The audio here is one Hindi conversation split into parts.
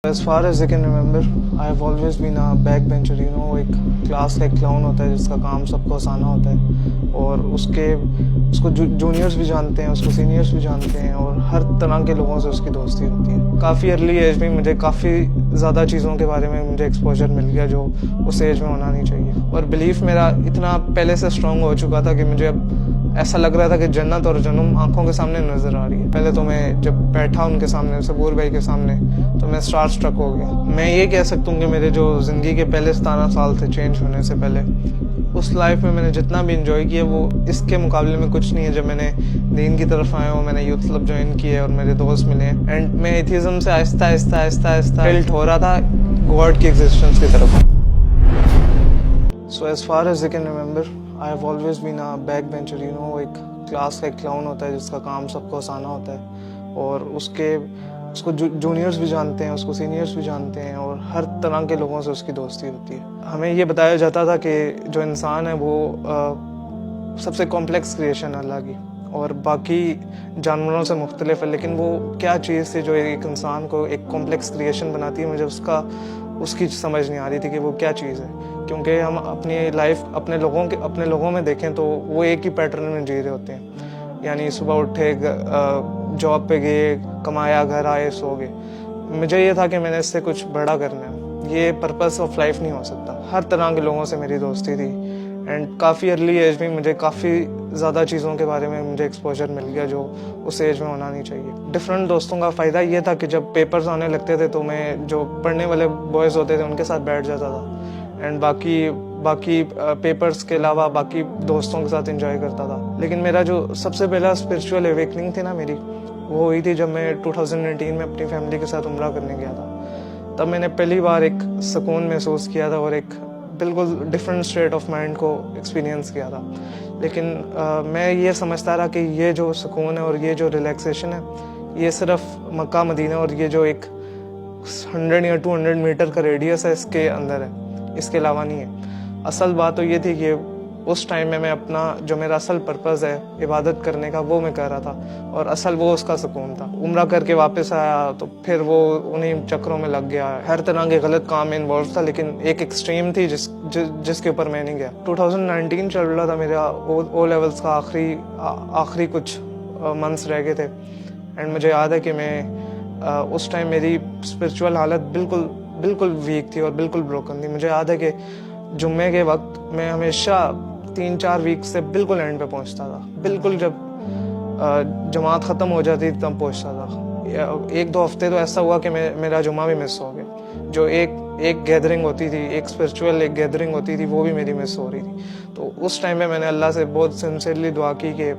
As far as I can remember, I have always been a backbencher. एक क्लास का एक क्लाउन होता है जिसका काम सबको हंसाना होता है और उसको जूनियर्स भी जानते हैं, उसको सीनियर्स भी जानते हैं और हर तरह के लोगों से उसकी दोस्ती होती है। काफ़ी अर्ली एज में मुझे काफ़ी ज़्यादा चीज़ों के बारे में मुझे एक्सपोजर मिल गया जो उस एज में होना नहीं चाहिए, और बिलीफ मेरा इतना पहले से स्ट्रॉन्ग हो चुका था कि मुझे अब ऐसा लग रहा था कि जन्नत और जन्नम आंखों के सामने नज़र आ रही है। पहले तो मैं जब बैठा उनके सामने, सबूर भाई के सामने, तो मैं स्टार स्ट्रक हो गया। मैं ये कह सकता हूँ कि मेरे जो ज़िंदगी के पहले 17 साल थे चेंज होने से पहले, उस लाइफ में मैंने जितना भी इंजॉय किया वो इसके मुकाबले में कुछ नहीं है। जब मैंने दीन की तरफ आया हूँ, मैंने यूथ क्लब ज्वाइन किया और मेरे दोस्त मिले एंड मैं एथिज्म से आहिस्ता आहिस्ता टिल्ट हो रहा था गॉड की एग्जिस्टेंस की तरफ। So as far as I can remember, I have always been a backbencher. एक क्लास का एक क्लाउन होता है जिसका काम सबको हंसाना होता है और उसको जूनियर्स भी जानते हैं, उसको सीनियर्स भी जानते हैं और हर तरह के लोगों से उसकी दोस्ती होती है। हमें ये बताया जाता था कि जो इंसान है वो सबसे कॉम्प्लेक्स क्रिएशन है अल्लाह की और बाकी जानवरों से मुख्तलिफ है, लेकिन वो क्या चीज़ थी जो एक इंसान को एक कॉम्प्लेक्स क्रिएशन बनाती है, मुझे उसकी समझ नहीं आ रही थी कि वो क्या चीज़ है। क्योंकि हम अपनी लाइफ अपने लोगों में देखें तो वो एक ही पैटर्न में जी रहे होते हैं, यानी सुबह उठे, जॉब पे गए, कमाया, घर आए, सो गए। मुझे ये था कि मैंने इससे कुछ बड़ा करना है, ये पर्पस ऑफ लाइफ नहीं हो सकता। हर तरह के लोगों से मेरी दोस्ती थी एंड काफ़ी अर्ली एज में मुझे काफ़ी ज़्यादा चीज़ों के बारे में मुझे एक्सपोजर मिल गया जो उस एज में होना नहीं चाहिए। डिफरेंट दोस्तों का फ़ायदा ये था कि जब पेपर्स आने लगते थे तो मैं जो पढ़ने वाले बॉयज़ होते थे उनके साथ बैठ जाता था एंड बाकी पेपर्स के अलावा बाकी दोस्तों के साथ एंजॉय करता था। लेकिन मेरा जो सबसे पहला स्पिरिचुअल अवेकनिंग थी ना मेरी, वो हुई थी जब मैं 2019 में अपनी फैमिली के साथ उम्रा करने गया था। तब मैंने पहली बार एक सुकून महसूस किया था और एक बिल्कुल डिफरेंट स्टेट ऑफ माइंड को एक्सपीरियंस किया था। लेकिन मैं ये समझता रहा कि ये जो सुकून है और ये जो रिलैक्सेशन है, ये सिर्फ मक्का मदीना और ये जो एक 100 या 200 मीटर का रेडियस है इसके अंदर है, इसके अलावा नहीं है। असल बात तो ये थी कि उस टाइम में मैं अपना जो मेरा असल पर्पज़ है इबादत करने का, वो मैं कर रहा था और असल वो उसका सुकून था। उम्रा करके वापस आया तो फिर वो उन्हीं चक्रों में लग गया, हर तरह के गलत काम में इन्वॉल्व था, लेकिन एक एक्सट्रीम थी जिसके ऊपर मैं नहीं गया। 2019 चल रहा था, मेरा ओ लेवल्स का आखिरी कुछ मंथ्स रह गए थे एंड मुझे याद है कि मैं उस टाइम मेरी स्पिरिचुअल हालत बिल्कुल वीक थी और बिल्कुल ब्रोकन थी। मुझे याद है कि जुम्मे के वक्त मैं हमेशा 3-4 वीक से बिल्कुल एंड पे पहुंचता था, बिल्कुल जब जमात ख़त्म हो जाती तब पहुंचता था। 1-2 हफ्ते तो ऐसा हुआ कि मेरा जुम्मा भी मिस हो गया। जो एक गैदरिंग होती थी, एक स्पिरिचुअल एक गैदरिंग होती थी, वो भी मेरी मिस हो रही थी। तो उस टाइम में मैंने अल्लाह से बहुत सिंसियरली दुआ की कि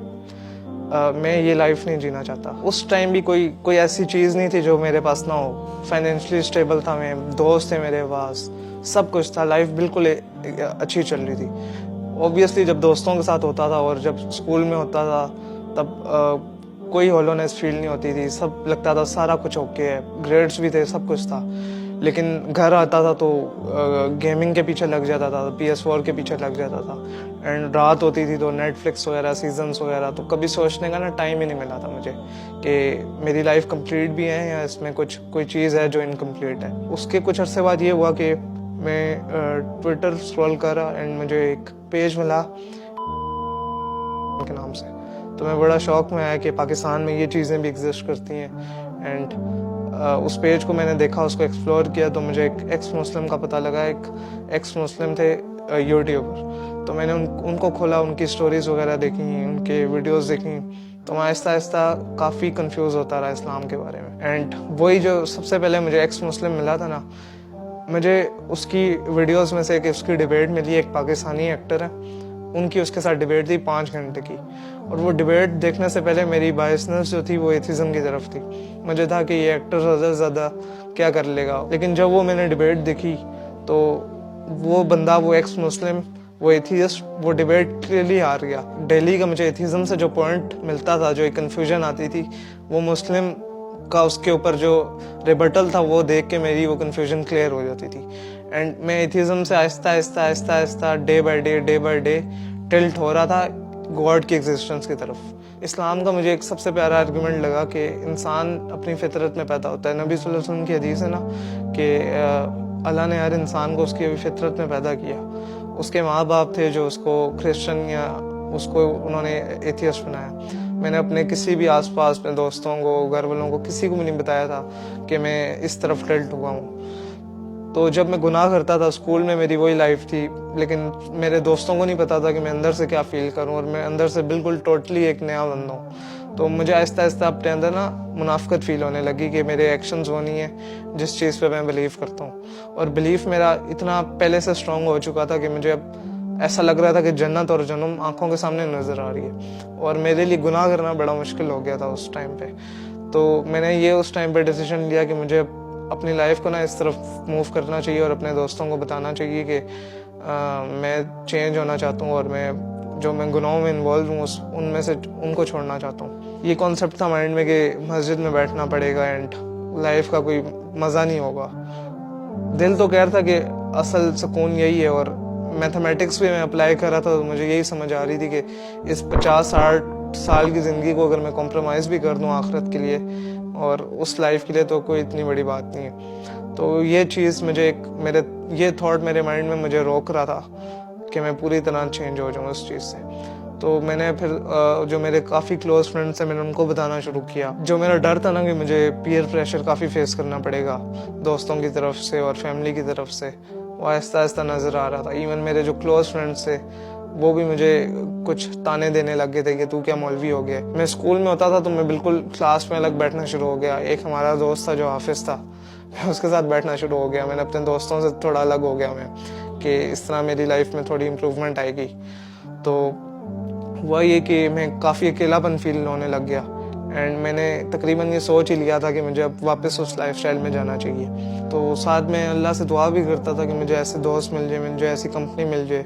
मैं ये लाइफ नहीं जीना चाहता। उस टाइम भी कोई ऐसी चीज़ नहीं थी जो मेरे पास ना हो। फाइनेंशियली स्टेबल था मैं, दोस्त थे मेरे पास, सब कुछ था, लाइफ बिल्कुल अच्छी चल रही थी। ऑब्वियसली जब दोस्तों के साथ होता था और जब स्कूल में होता था तब कोई होलोनेस फील नहीं होती थी, सब लगता था सारा कुछ ओके है, ग्रेड्स भी थे, सब कुछ था। लेकिन घर आता था तो गेमिंग के पीछे लग जाता था, PS4 के पीछे लग जाता था एंड रात होती थी तो नेटफ्लिक्स वगैरह, सीजन्स वगैरह, तो कभी सोचने का ना टाइम ही नहीं मिला था मुझे कि मेरी लाइफ कंप्लीट भी है या इसमें कोई चीज़ है जो इनकम्प्लीट है। उसके कुछ अरसे बाद ये हुआ कि मैं ट्विटर स्क्रॉल कर रहा एंड मुझे एक पेज मिला के नाम से, तो मैं बड़ा शौक में आया कि पाकिस्तान में ये चीज़ें भी एग्जिस्ट करती हैं एंड उस पेज को मैंने देखा, उसको एक्सप्लोर किया तो मुझे एक एक्स मुस्लिम का पता लगा। एक एक्स मुस्लिम थे यूट्यूबर, तो मैंने उनको खोला, उनकी स्टोरीज़ वगैरह देखी, उनके वीडियोस देखी, तो मैं आहिस्ता आहिस्ता काफ़ी कंफ्यूज होता रहा इस्लाम के बारे में। एंड वही जो सबसे पहले मुझे एक्स मुस्लिम मिला था ना, मुझे उसकी वीडियोस में से एक उसकी डिबेट मिली, एक पाकिस्तानी एक्टर है, उनकी उसके साथ डिबेट थी 5 घंटे की, और वो डिबेट देखने से पहले मेरी बायसनेस जो थी वो एथिज्म की तरफ थी। मुझे था कि ये एक्टर ज़्यादा से ज़्यादा क्या कर लेगा, लेकिन जब वो मैंने डिबेट देखी तो वो बंदा, वो एक्स मुस्लिम, वो एथियस्ट, वो डिबेट क्लियरली हार गया। दिल्ली का मुझे एथिज्म से जो पॉइंट मिलता था, जो एक कन्फ्यूजन आती थी, वो मुस्लिम का उसके ऊपर जो रिबटल था वो देख के मेरी वो कन्फ्यूजन क्लियर हो जाती थी एंड मैं एथिज्म से Aahista Aahista day by day tilt हो रहा था गॉड की एग्जिस्टेंस की तरफ। इस्लाम का मुझे एक सबसे प्यारा आर्गुमेंट लगा कि इंसान अपनी फितरत में पैदा होता है। नबी सल्लल्लाहु अलैहि वसल्लम की हदीस है ना कि अल्लाह ने हर इंसान को उसकी फितरत में पैदा किया। उसके माँ बाप थे जो उसको क्रिश्चियन या उसको उन्होंने एथियस्ट बनाया। मैंने अपने किसी भी आसपास अपने दोस्तों को, घर वालों को, किसी को भी नहीं बताया था कि मैं इस तरफ टिल्ट हुआ हूँ। तो जब मैं गुनाह करता था स्कूल में मेरी वही लाइफ थी, लेकिन मेरे दोस्तों को नहीं पता था कि मैं अंदर से क्या फील करूँ और मैं अंदर से बिल्कुल टोटली एक नया बंदा हूँ। तो मुझे आहिस्ता आहिस्ता अपने अंदर ना मुनाफिकत फील होने लगी कि मेरे एक्शंस वो नहीं है जिस चीज़ पे मैं बिलीव करता हूँ। और बिलीफ मेरा इतना पहले से स्ट्रांग हो चुका था कि मुझे अब ऐसा लग रहा था कि जन्नत और जन्नम आंखों के सामने नजर आ रही है। और मेरे लिए गुनाह करना बड़ा मुश्किल हो गया था उस टाइम पे। तो मैंने ये उस टाइम पे डिसीजन लिया कि मुझे अपनी लाइफ को ना इस तरफ मूव करना चाहिए और अपने दोस्तों को बताना चाहिए कि मैं चेंज होना चाहता हूँ और मैं गुनाहों में इन्वॉल्व हूँ उनमें से उनको छोड़ना चाहता हूँ। ये कॉन्सेप्ट था माइंड में कि मस्जिद में बैठना पड़ेगा एंड लाइफ का कोई मज़ा नहीं होगा। दिल तो कह रहा था कि असल सुकून यही है। और मैथमेटिक्स भी मैं अप्लाई कर रहा था तो मुझे यही समझ आ रही थी कि इस 50-60 साल की ज़िंदगी को अगर मैं कॉम्प्रोमाइज़ भी कर दूँ आखिरत के लिए और उस लाइफ के लिए तो कोई इतनी बड़ी बात नहीं है। तो ये चीज़ ये थॉट मेरे माइंड में मुझे रोक रहा था कि मैं पूरी तरह चेंज हो जाऊँ उस चीज़ से। तो मैंने फिर जो मेरे काफ़ी क्लोज फ्रेंड्स हैं मैंने उनको बताना शुरू किया। जो मेरा डर था ना कि मुझे पीयर प्रेशर काफ़ी फेस करना पड़ेगा दोस्तों की तरफ से और फैमिली की तरफ से, वो आहिस्ता आहिस्ता नज़र आ रहा था। इवन मेरे जो क्लोज फ्रेंड्स थे वो भी मुझे कुछ ताने देने लग गए थे कि तू क्या मौलवी हो गया। मैं स्कूल में होता था तो मैं बिल्कुल क्लास में अलग बैठना शुरू हो गया। एक हमारा दोस्त था जो हाफिज था, मैं उसके साथ बैठना शुरू हो गया। मैंने अपने दोस्तों से थोड़ा अलग हो गया मैं कि इस तरह मेरी लाइफ में थोड़ी इम्प्रूवमेंट आएगी। तो हुआ ये कि मैं काफ़ी अकेलापन फील होने लग गया एंड मैंने तकरीबन ये सोच ही लिया था कि मुझे अब वापस उस लाइफस्टाइल में जाना चाहिए। तो साथ में अल्लाह से दुआ भी करता था कि मुझे ऐसे दोस्त मिल जाए, मुझे ऐसी कंपनी मिल जाए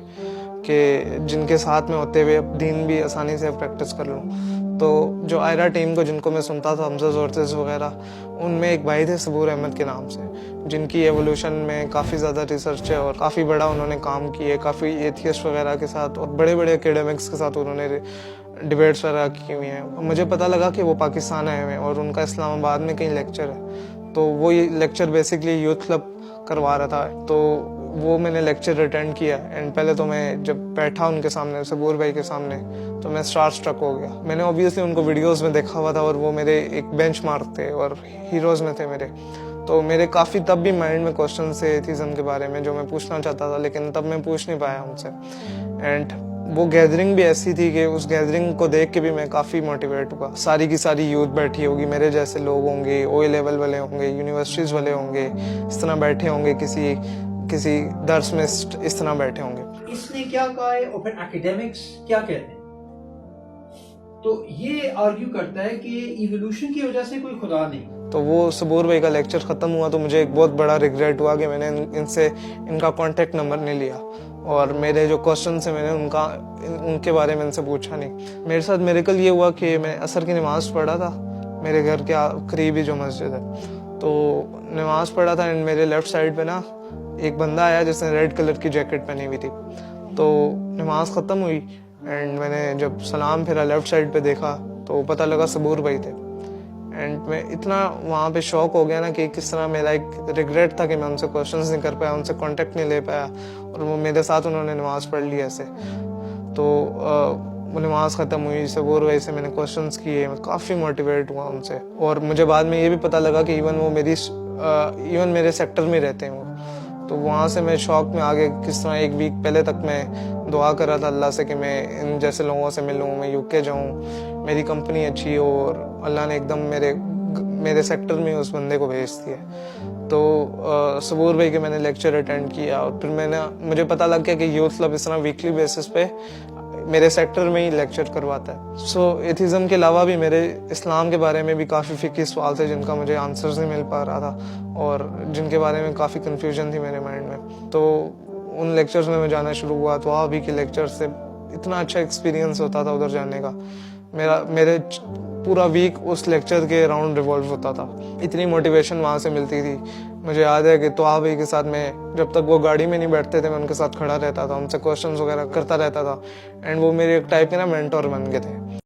कि जिनके साथ में होते हुए अब दीन भी आसानी से प्रैक्टिस कर लूँ। तो जो आयरा टीम को जिनको मैं सुनता था, हमजा जोर्सेस वगैरह, उनमें एक भाई थे सबूर अहमद के नाम से, जिनकी एवोल्यूशन में काफ़ी ज़्यादा रिसर्च है और काफ़ी बड़ा उन्होंने काम किए, काफ़ी एथियस्ट वगैरह के साथ और बड़े बड़े एकेडमिक्स के साथ उन्होंने डिबेट्स वगैरह की हुई हैं। मुझे पता लगा कि वो पाकिस्तान आए हुए हैं और उनका इस्लामाबाद में कहीं लेक्चर है। तो वो ये लेक्चर बेसिकली यूथ क्लब करवा रहा था। तो वो मैंने लेक्चर अटेंड किया एंड पहले तो मैं जब बैठा उनके सामने सबूर भाई के सामने तो मैं स्टार स्ट्रक हो गया। मैंने ऑब्वियसली उनको वीडियोस में देखा हुआ था और वो मेरे एक बेंचमार्क थे और हीरोज़ में थे मेरे। तो मेरे काफ़ी तब भी माइंड में क्वेश्चन थे एथिज्म के बारे में जो मैं पूछना चाहता था, लेकिन तब मैं पूछ नहीं पाया उनसे। एंड वो गैदरिंग भी ऐसी थी कि उस गैदरिंग को देख के भी मैं काफ़ी मोटिवेट हुआ। सारी की सारी यूथ बैठी होगी, मेरे जैसे लोग होंगे, ओ लेवल वाले होंगे, यूनिवर्सिटीज़ वाले होंगे, इस तरह बैठे होंगे, किसी दर्स में इस तरह बैठे होंगे। इसने क्या कहा है और फिर एकेडमिक्स क्या कहते हैं? तो ये आर्ग्यू करता है कि इवोल्यूशन की वजह से कोई खुदा नहीं। तो वो सबूर भाई का लेक्चर ख़त्म हुआ तो मुझे एक बहुत बड़ा रिग्रेट हुआ कि मैंने इनका कॉन्टेक्ट नंबर नहीं लिया और मेरे जो क्वेश्चन थे मैंने उनके बारे में इनसे पूछा नहीं। मेरे साथ मिरेकल ये हुआ कि मैं असर की नमाज़ पढ़ा था मेरे घर के करीब ही जो मस्जिद है, तो नमाज़ पढ़ा था एंड मेरे लेफ़्ट साइड पे ना एक बंदा आया जिसने रेड कलर की जैकेट पहनी हुई थी। तो नमाज ख़त्म हुई एंड मैंने जब सलाम फिरा लेफ़्ट साइड पे देखा तो पता लगा सबूर भाई थे। एंड मैं इतना वहाँ पे शॉक हो गया ना कि किस तरह मेरा एक रिग्रेट था कि मैं उनसे क्वेश्चंस नहीं कर पाया, उनसे कांटेक्ट नहीं ले पाया और वो मेरे साथ उन्होंने नमाज़ पढ़ ली ऐसे। तो वो नमाज़ ख़त्म हुई, सबूर भाई से मैंने क्वेश्चंस किए, मैं काफ़ी मोटिवेट हुआ उनसे। और मुझे बाद में ये भी पता लगा कि इवन मेरे सेक्टर में रहते हैं वो। तो वहाँ से मैं शौक में आगे किस तरह एक वीक पहले तक मैं दुआ कर रहा था अल्लाह से कि मैं इन जैसे लोगों से मिलूँ, मैं यूके जाऊँ, मेरी कंपनी अच्छी हो, और अल्लाह ने एकदम मेरे सेक्टर में उस बंदे को भेज दिया। तो सबूर भाई के मैंने लेक्चर अटेंड किया और फिर मुझे पता लग गया कि यूथ क्लब इस तरह वीकली बेसिस पे मेरे सेक्टर में ही लेक्चर करवाता है। सो एथिज्म के अलावा भी मेरे इस्लाम के बारे में भी काफ़ी फिक्री सवाल थे जिनका मुझे आंसर्स नहीं मिल पा रहा था और जिनके बारे में काफ़ी कन्फ्यूजन थी मेरे माइंड में। तो उन लेक्चर्स में मैं जाना शुरू हुआ तो अभी के लेक्चर से इतना अच्छा एक्सपीरियंस होता था उधर जाने का। मेरे पूरा वीक उस लेक्चर के अराउंड रिवॉल्व होता था, इतनी मोटिवेशन वहाँ से मिलती थी। मुझे याद है कि तो भाई के साथ मैं जब तक वो गाड़ी में नहीं बैठते थे मैं उनके साथ खड़ा रहता था, उनसे क्वेश्चंस वगैरह करता रहता था एंड वो मेरे एक टाइप के ना मेंटोर बन गए थे।